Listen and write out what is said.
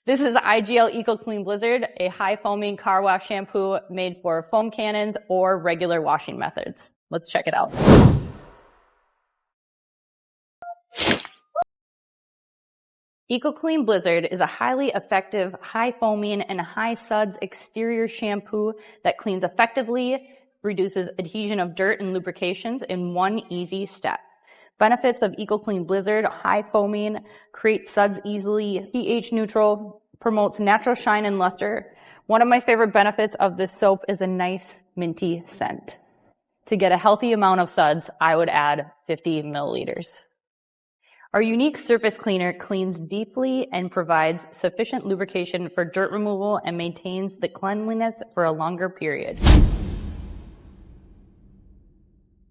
This is IGL EcoClean Blizzard, a high foaming car wash shampoo made for foam cannons or regular washing methods. Let's check it out. EcoClean Blizzard is a highly effective, high foaming, and high suds exterior shampoo that cleans effectively, reduces adhesion of dirt and lubrications in one easy step. Benefits of EcoClean Blizzard: high foaming, creates suds easily, pH neutral, promotes natural shine and luster. One of my favorite benefits of this soap is a nice minty scent. To get a healthy amount of suds, I would add 50 milliliters. Our unique surface cleaner cleans deeply and provides sufficient lubrication for dirt removal and maintains the cleanliness for a longer period.